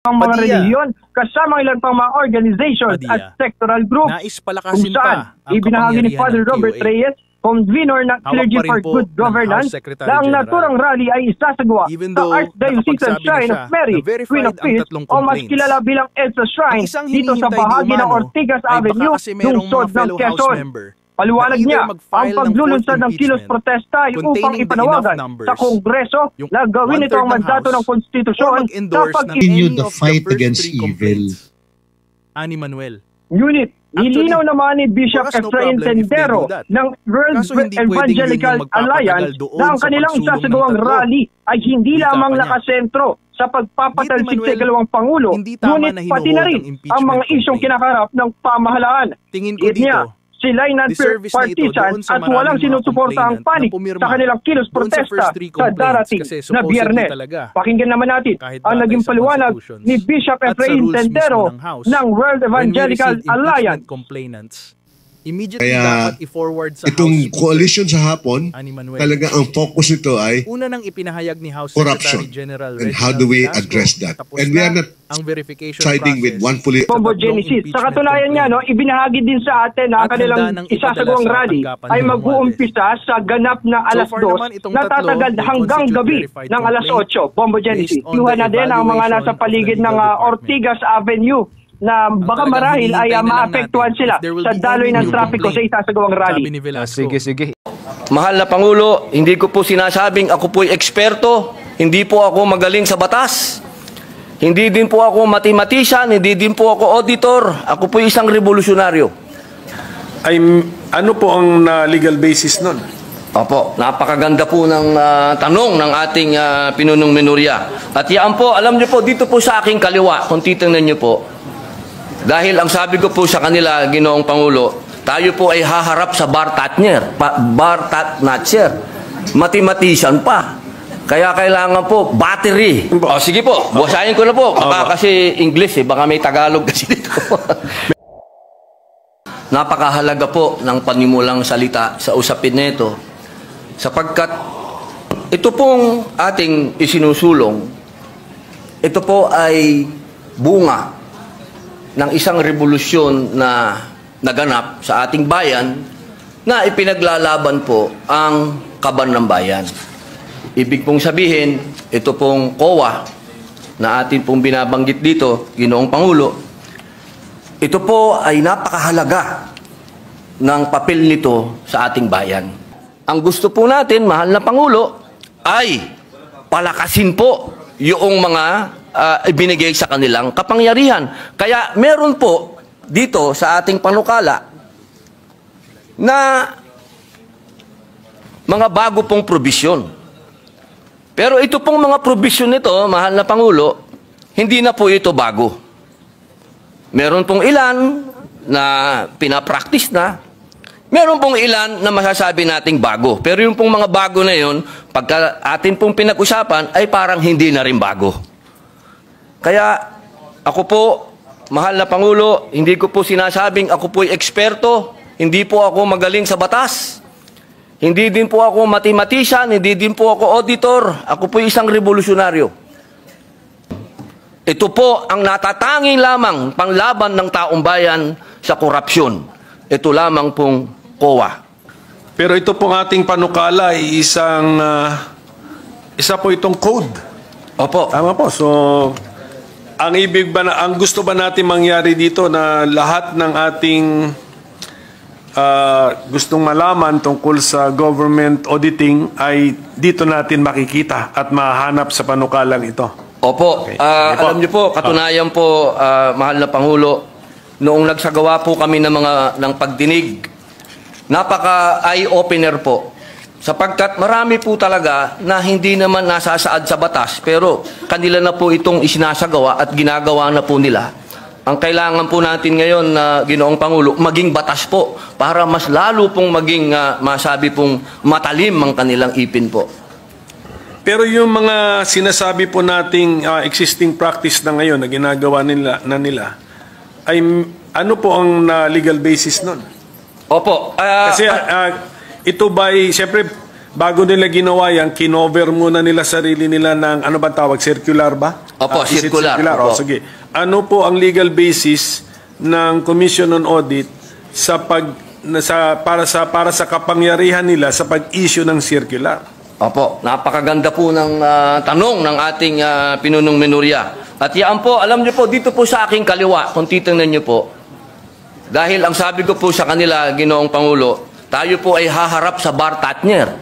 ang mga relihiyon, kasama ilan pang mga organizations at sectoral groups, kung saan ibinahagi ni Father Robert Reyes, convener ng Clergy for Good Governance, na ang naturang rally ay isasagawa sa Archdiocesan Shrine of Mary, Queen of Peace, o mas kilala bilang EDSA Shrine, dito sa bahagi ng Ortigas Avenue, lungsod ng Quezon. Paliwanag niya, ang paglulunsad ng kilos protesta ay upang ipanawagan sa Kongreso na gawin ito ang mandato ng konstitusyon sa continue the fight against evil. Ani Manuel. Ngunit, nilinaw naman ni Bishop Efrain Tendero ng World Evangelical Alliance na ang kanilang isasagawang rally ay hindi lamang nakasentro sa pagpapatalsik sa ikalawang Pangulo, ngunit pati na rin ang mga isyong kinakarap ng pamahalaan. Tingin ko dito, sila'y non-partisan at walang sinusuportahang panig sa kanilang kilos protesta sa darating na Biyernes. Pakinggan naman natin ang naging paliwanag ni Bishop Efrain Tendero ng World Evangelical Alliance. Kaya itong coalition sa hapon, talaga ang focus nito ay una nang ipinahayag ni House corruption. Secretary General And how do we address that? And we are not siding with one police. Genesis. Sa katunayan niya, ibinahagi din sa atin na ang kanilang isasagawang rally ay mag-uumpisa sa ganap na alas 2 na tatagal hanggang gabi ng alas 8. Bombo Genesis. Iwan na din ang mga nasa paligid ng Ortigas Avenue na baka marahil ay maapektuhan sila sa daloy ng trapiko sa isasagawang rally. Sige. Mahal na Pangulo, hindi ko po sinasabing ako po'y eksperto, hindi po ako magaling sa batas, hindi din po ako mathematician, hindi din po ako auditor, ako po'y isang revolusyonaryo. Ano po ang legal basis nun? Opo, napakaganda po ng tanong ng ating pinunong minorya. At yan po, alam niyo po, dito po sa aking kaliwa, kung titingnan niyo po, dahil ang sabi ko po sa kanila, Ginoong Pangulo, tayo po ay haharap sa Bar Tatner, mathematician pa. Kaya kailangan po, battery. O sige po, basahin ko na po. Baka kasi English baka may Tagalog kasi dito. Napakahalaga po ng panimulang salita sa usapin nito, sapagkat ito pong ating isinusulong, ito po ay bunga ng isang revolusyon na naganap sa ating bayan na ipinaglalaban po ang kaban ng bayan. Ibig pong sabihin, ito pong COA na atin pong binabanggit dito, Ginoong Pangulo, ito po ay napakahalaga ng papel nito sa ating bayan. Ang gusto po natin, mahal na Pangulo, ay palakasin po yung mga ibinigay sa kanilang kapangyarihan. Kaya meron po dito sa ating panukala na mga bago pong probisyon. Pero ito pong mga probisyon nito, mahal na Pangulo, hindi na po ito bago. Meron pong ilan na pinapractice na, meron pong ilan na masasabi nating bago. Pero yung pong mga bago na yun, pagka atin pong pinag-usapan, ay parang hindi na rin bago. Kaya ako po, mahal na Pangulo, hindi ko po sinasabing ako po'y eksperto, hindi po ako magaling sa batas, hindi din po ako mathematician, hindi din po ako auditor, ako po'y isang revolusyonaryo. Ito po ang natatanging lamang panglaban ng taong bayan sa korupsyon. Ito lamang pong COA. Pero ito pong ating panukala ay isa po itong code. Opo. Tama po. So, ang gusto ba natin mangyari dito na lahat ng ating gustong malaman tungkol sa government auditing ay dito natin makikita at mahanap sa panukalang ito? Opo. Okay. Alam niyo po, katunayan po, mahal na Pangulo, noong nagsagawa po kami ng pagdinig, napaka eye-opener po. Sapagkat marami po talaga na hindi naman nasasaad sa batas, pero kanila na po itong isinasagawa at ginagawa na po nila. Ang kailangan po natin ngayon na Ginoong Pangulo, maging batas po para mas lalo pong maging masabi pong matalim ang kanilang ipin po. Pero yung mga sinasabi po nating existing practice na ngayon na ginagawa nila ay ano po ang legal basis nun? Opo. Kasi ito ba, siyempre, bago nila ginawa yan, kinover muna nila sarili nila ng, ano ba tawag, circular ba? Opo, Is it circular. O, Opo. sige. Ano po ang legal basis ng Commission on Audit para sa kapangyarihan nila sa pag-issue ng circular? Opo, napakaganda po ng tanong ng ating pinunong minorya. At yan po, alam niyo po, dito po sa aking kaliwa, kung titingnan niyo po, dahil ang sabi ko po sa kanila, Ginoong Pangulo, tayo po ay haharap sa bar Tatnatcher.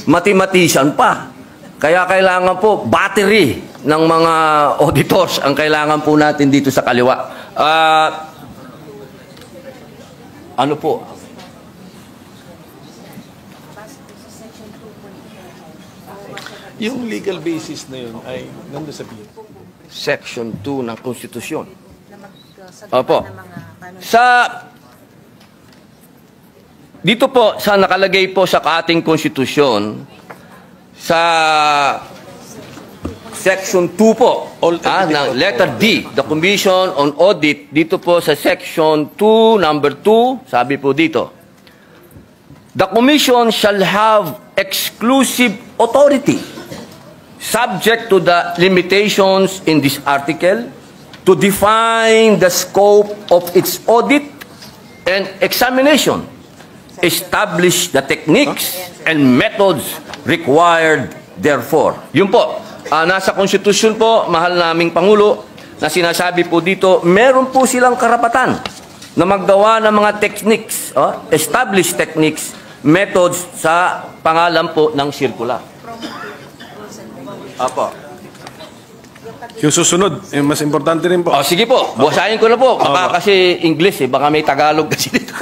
Mathematician pa. Kaya kailangan po, battery ng mga auditors ang kailangan po natin dito sa kaliwa. Ano po? Yung legal basis na yun ay nandun sa bill. Section 2 ng Konstitusyon. Opo. Dito po, sa nakalagay po sa ating konstitusyon, sa Section 2 po, ng letter D, the Commission on Audit, dito po sa Section 2, number 2, sabi po dito, the Commission shall have exclusive authority, subject to the limitations in this article, to define the scope of its audit and examination, establish the techniques and methods required therefore. Yun po, nasa konstitusyon po, mahal naming Pangulo, na sinasabi po dito, meron po silang karapatan na maggawa ng mga techniques, establish techniques, methods sa pangalan po ng circular. Apo. Yung susunod, mas importante rin po. Sige po, buhasahin ko na po. Baka kasi English baka may Tagalog kasi dito.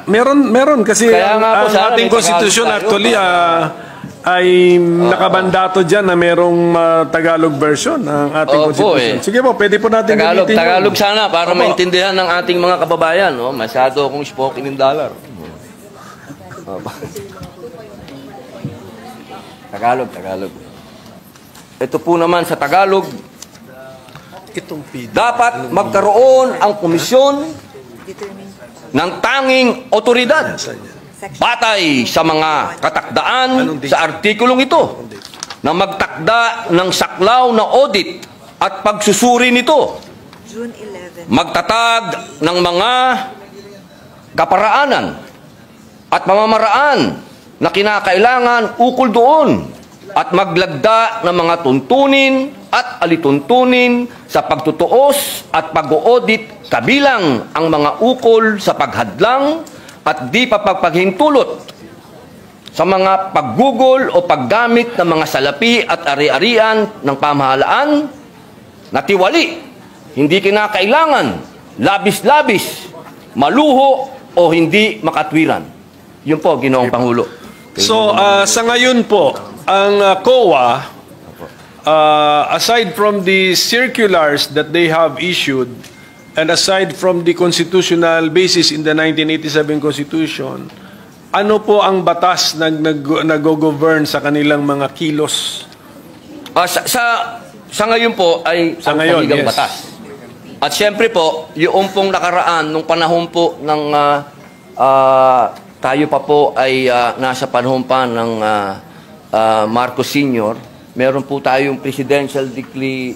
Meron kasi Kaya nga po, ang ating konstitusyon actually ay nakabandato dyan na merong Tagalog version ng ating konstitusyon. Sige po, pwede po natin gamitin yun. Tagalog sana para maintindihan ng ating mga kababayan. Masyado akong spoken in dollar. Tagalog. Ito po naman sa Tagalog, dapat magkaroon ang komisyon ng tanging otoridad batay sa mga katakdaan sa artikulong ito na magtakda ng saklaw na audit at pagsusuri nito, magtatag ng mga kaparaanan at pamamaraan na kinakailangan ukol doon at maglagda ng mga tuntunin at alituntunin sa pagtutuos at pag-audit kabilang ang mga ukol sa paghadlang at di pagpaghintulot sa mga paggugol o paggamit ng mga salapi at ari-arian ng pamahalaan na tiwali, hindi kinakailangan, labis-labis, maluho o hindi makatwiran. Yun po, Ginoong Pangulo. So, sa ngayon po, ang COA, aside from the circulars that they have issued, and aside from the constitutional basis in the 1987 Constitution, ano po ang batas na nag-govern sa kanilang mga kilos? Sa ngayon po ay sa ang ngayon, saligang batas. At siyempre po, yung pong nakaraan, nung panahon po ng tayo pa po ay nasa panahon pa ng Marcos Sr., meron po tayong Presidential Decree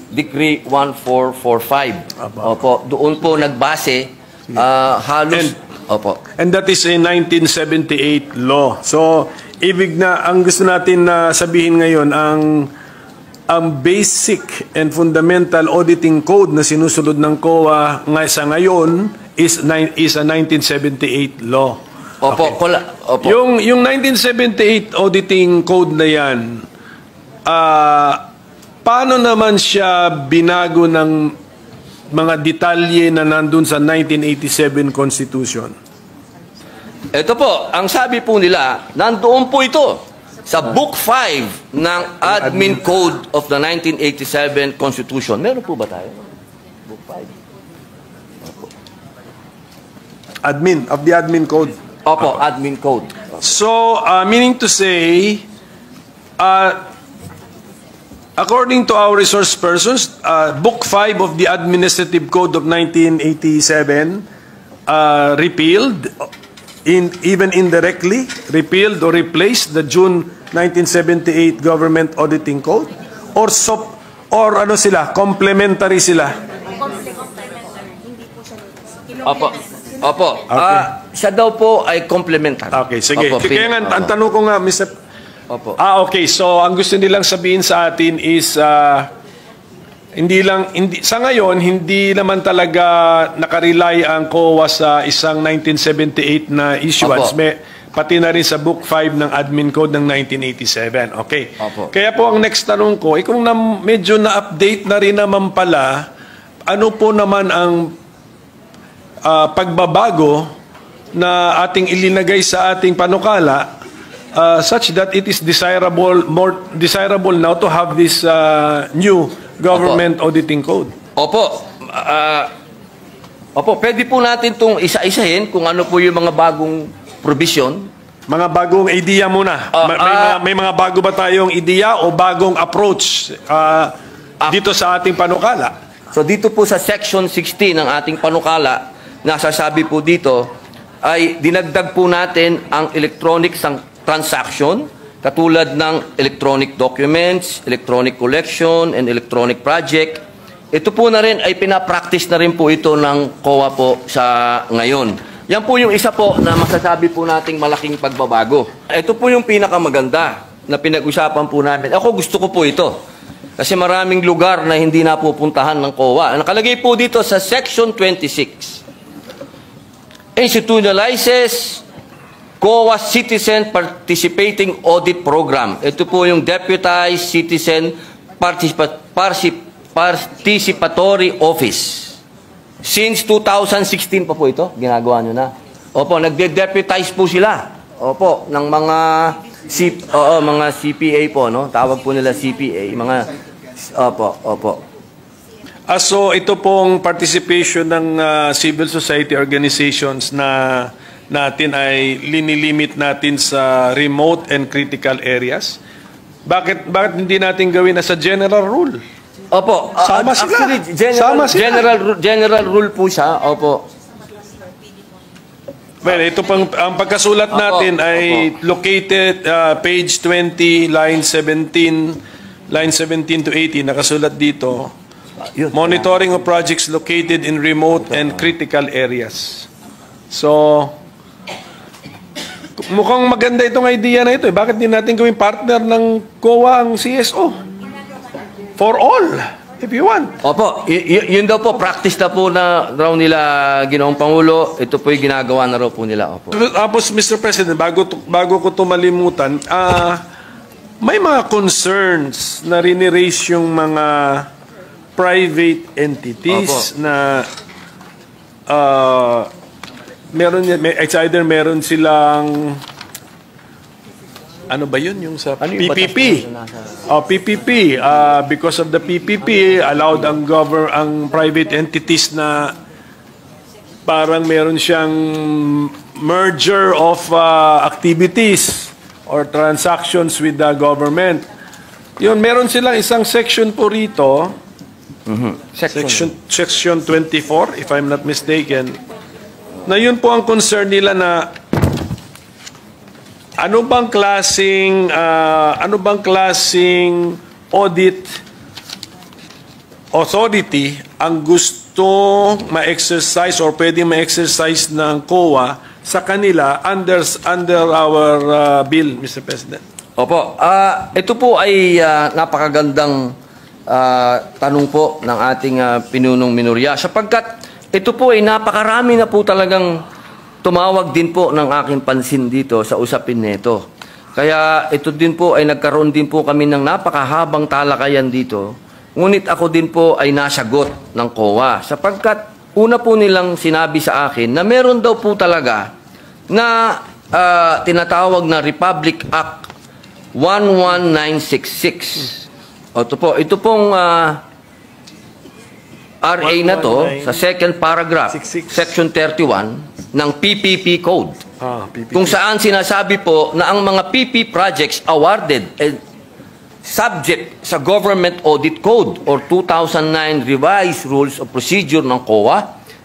1445. Opo, doon po nagbase halos. Opo. And that is a 1978 law. So, ibig na, ang gusto natin na sabihin ngayon, ang basic and fundamental auditing code na sinusunod ng COA sa ngayon is a 1978 law. Opo, Okay. opo. Yung 1978 auditing code na yan, paano naman siya binago ng mga detalye na nandun sa 1987 Constitution? Ito po, ang sabi po nila, nandoon po ito sa Book 5 ng Admin Code of the 1987 Constitution. Meron po ba tayo? Book 5. Of the Admin Code. Opo, Admin Code. So, meaning to say, according to our resource persons, Book 5 of the Administrative Code of 1987 repealed even indirectly repealed or replaced the June 1978 Government Auditing Code? Or ano sila, complementary sila? Opo. Okay. Siya daw po ay complementary. Okay, sige. Opo, Kaya nga, ang tanong ko nga, Mr. Opo. Okay. So, ang gusto nilang sabihin sa atin is, sa ngayon, hindi naman talaga nakarely ang COA sa isang 1978 na issuance. Opo. Pati na rin sa Book 5 ng Admin Code ng 1987. Okay. Opo. Kaya po ang next tanong ko, kung medyo na-update na rin naman pala, ano po naman ang pagbabago na ating ilinagay sa ating panukala such that it is more desirable now to have this new Government Auditing Code? Opo. Pwede po natin itong isa-isahin kung ano po yung mga bagong provision. Mga bagong idea muna. May mga bago ba tayong idea o bagong approach dito sa ating panukala? So dito po sa Section 16 ng ating panukala, nasasabi po dito ay dinagdag po natin ang electronic transaction katulad ng electronic documents, electronic collection, and electronic project. Ito po na rin ay pinapractice na rin po ito ng COA po sa ngayon. Yan po yung isa po na masasabi po nating malaking pagbabago. Ito po yung pinakamaganda na pinag-usapan po namin. Ako gusto ko po ito. Kasi maraming lugar na hindi napupuntahan ng COA. Nakalagay po dito sa Section 26. Institutionalizes COA Citizen Participating Audit Program. Ito po yung Deputized Citizen Participatory Office. Since 2016 pa po ito, ginagawa nyo na. Opo, nagde-deputize po sila. Opo, ng mga mga CPA po, no? Tawag po nila CPA, opo. So ito pong participation ng civil society organizations na natin ay linilimit natin sa remote and critical areas. Bakit hindi natin gawin na sa general rule? Opo. Sama sila. Actually, general rule po siya. Opo. Well, ito pang ang pagkasulat natin ay located page 20, line 17 to 18 nakasulat dito. Monitoring of projects located in remote and critical areas. So mukhang maganda itong idea na ito. Bakit din natin gawing partner ng COA ang CSO? For all, if you want. Opo, yun daw po, practice na po na raw nila Ginoong Pangulo. Ito po yung ginagawa na raw po nila. Opo. Tapos, Mr. President, bago ko ito malimutan, may mga concerns na riniraise yung mga private entities. Opo. Na meron silang ano ba yun yung sa PPP? PPP. Because of the PPP, allowed ang private entities na parang meron siyang merger of activities or transactions with the government. Yun, meron silang isang section po rito. Section 24, if I'm not mistaken. Na yun po ang concern nila na ano bang klaseng audit authority ang gusto ma-exercise or pwedeng ma-exercise ng COA sa kanila under our bill, Mr. President? Opo. Ito po ay napakagandang tanong po ng ating pinunong minorya sapagkat ito po ay napakarami na po talagang tumawag din po ng aking pansin dito sa usapin nito. Kaya ito din po ay nagkaroon din po kami ng napakahabang talakayan dito. Ngunit ako din po ay nasagot ng COA sapagkat una po nilang sinabi sa akin na meron daw po talaga na tinatawag na Republic Act 11966. Ito pong RA na to sa second paragraph, section 31 ng PPP Code. PPP. Kung saan sinasabi po na ang mga PP projects awarded subject sa Government Audit Code or 2009 Revised Rules of Procedure ng COA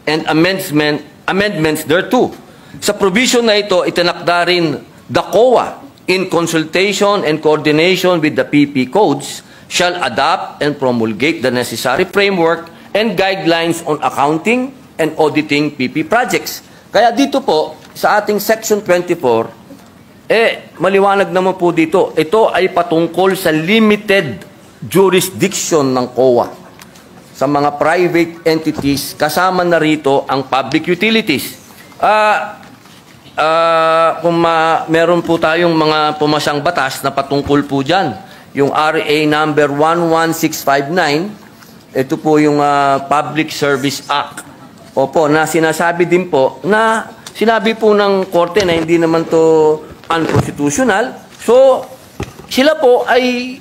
and amendments thereto Sa provision na ito, itinakda rin the COA in consultation and coordination with the PP codes shall adopt and promulgate the necessary framework and guidelines on accounting and auditing PP projects. Kaya dito po, sa ating Section 24, maliwanag naman po dito, ito ay patungkol sa limited jurisdiction ng COA sa mga private entities, kasama na rito ang public utilities. Kung meron po tayong mga pumasang batas na patungkol po dyan, yung RA number 11659, ito po yung Public Service Act. Opo, na sinasabi din po na sinabi po ng korte na hindi naman to unconstitutional. So, sila po ay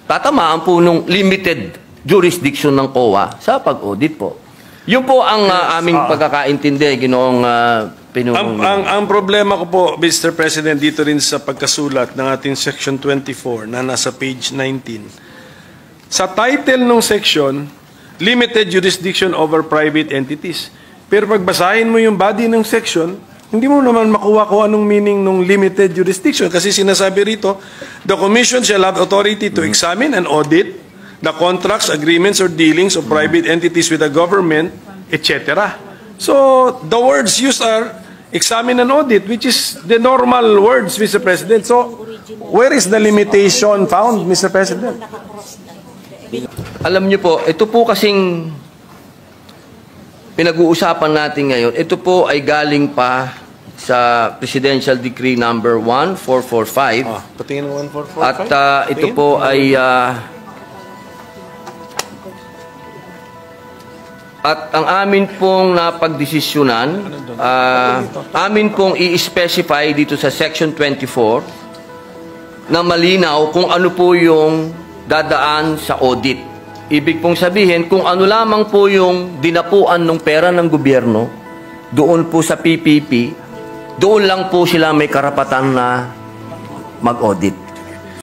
tatamaan po ng limited jurisdiction ng COA sa pag-audit po. Yun po ang aming pagkakaintindi, Ginoong Pinunong. Ang problema ko po, Mr. President, dito rin sa pagkasulat ng ating Section 24 na nasa page 19. Sa title ng section, limited jurisdiction over private entities. Pero pagbasahin mo yung body ng section, hindi mo naman makuha kung anong meaning ng limited jurisdiction. Kasi sinasabi rito, the Commission shall have authority to examine and audit the contracts, agreements, or dealings of private entities with the government, etc. So, the words used are examine and audit, which is the normal words, Mr. President. So, where is the limitation found, Mr. President? Alam niyo po, ito po kasing pinag-uusapan natin ngayon, ito po ay galing pa sa Presidential Decree number 1445. Patingin ng 1445. At ito po ay at ang amin pong napagdesisyonan, amin pong i-specify dito sa Section 24 na malinaw kung ano po yung dadaan sa audit. Ibig pong sabihin, kung ano lamang po yung dinapuan ng pera ng gobyerno, doon po sa PPP, doon lang po sila may karapatan na mag-audit.